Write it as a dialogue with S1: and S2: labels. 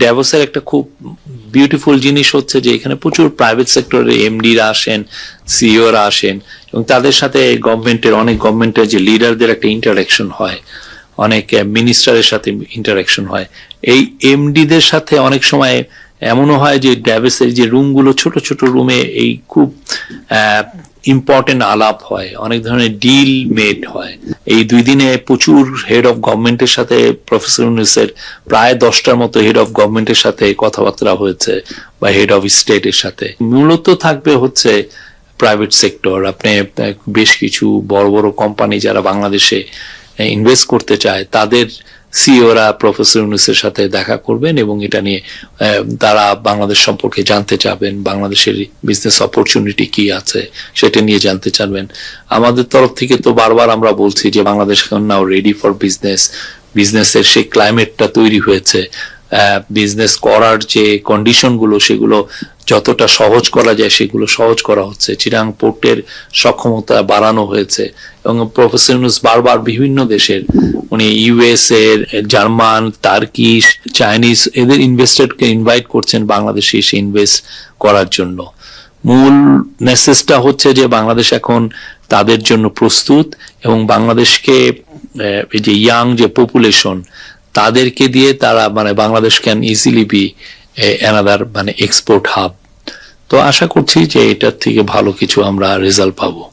S1: ড্যাভোসের একটা খুব বিউটিফুল জিনিস হচ্ছে যে এখানে প্রচুর প্রাইভেট সেক্টরের এমডিরা আসেন, সিইওরা আসেন, এবং তাদের সাথে অনেক গভর্নমেন্টের যে লিডারদের একটা ইন্টারাকশন হয়, অনেক মিনিস্টারের সাথে ইন্টারাকশন হয়। এই এমডিদের সাথে অনেক সময় এমনও হয় যে ড্যাভোসের যে রুমগুলো, ছোট ছোট রুমে এই খুব ইম্পর্টেন্ট আলাপ হয়, অনেক ধরনের ডিল মেড হয়। এই 2 দিনে প্রচুর হেড অফ গভর্নমেন্টের সাথে প্রফেসর ইউনূসের প্রায় 10টার মতো হেড অফ গভর্নমেন্টের সাথে কথাবার্তা হয়েছে, বা হেড অফ স্টেটের সাথে। মূলত থাকবে হচ্ছে প্রাইভেট সেক্টর। আপনি বেশ কিছু বড় বড় কোম্পানি যারা বাংলাদেশে ইনভেস্ট করতে চায়, তাদের সিইওরা প্রফেসর ইউনূসের সাথে দেখা করবেন এবং এটা নিয়ে তারা বাংলাদেশ সম্পর্কে জানতে চাবেন, বাংলাদেশের বিজনেস অপরচুনিটি কি আছে সেটা নিয়ে জানতে চাবেন। আমাদের তরফ থেকে তো বারবার আমরা বলছি যে বাংলাদেশ এখন নাও রেডি ফর বিজনেসের সেই ক্লাইমেটটা তৈরি হয়েছে। বিজনেস করার যে কন্ডিশনগুলো, সেগুলো যতটা সহজ করা যায় সেগুলো সহজ করা হচ্ছে। চিটাগাং পোর্টের সক্ষমতা বাড়ানো হয়েছে, এবং প্রফেসর ইউনূস বারবার বিভিন্ন দেশের, উনি ইউএস এর, জার্মান, টার্কিশ, চাইনিজ এদের ইনভেস্টরকে ইনভাইট করছেন বাংলাদেশে এসে ইনভেস্ট করার জন্য। মূল মেসেজটা হচ্ছে যে বাংলাদেশ এখন তাদের জন্য প্রস্তুত, এবং বাংলাদেশকে এই যে ইয়াং যে পপুলেশন, তাদেরকে দিয়ে তারা Bangladesh can easily B another export hub. তো আশা করছি যে এটার থেকে ভালো কিছু আমরা রেজাল্ট পাবো।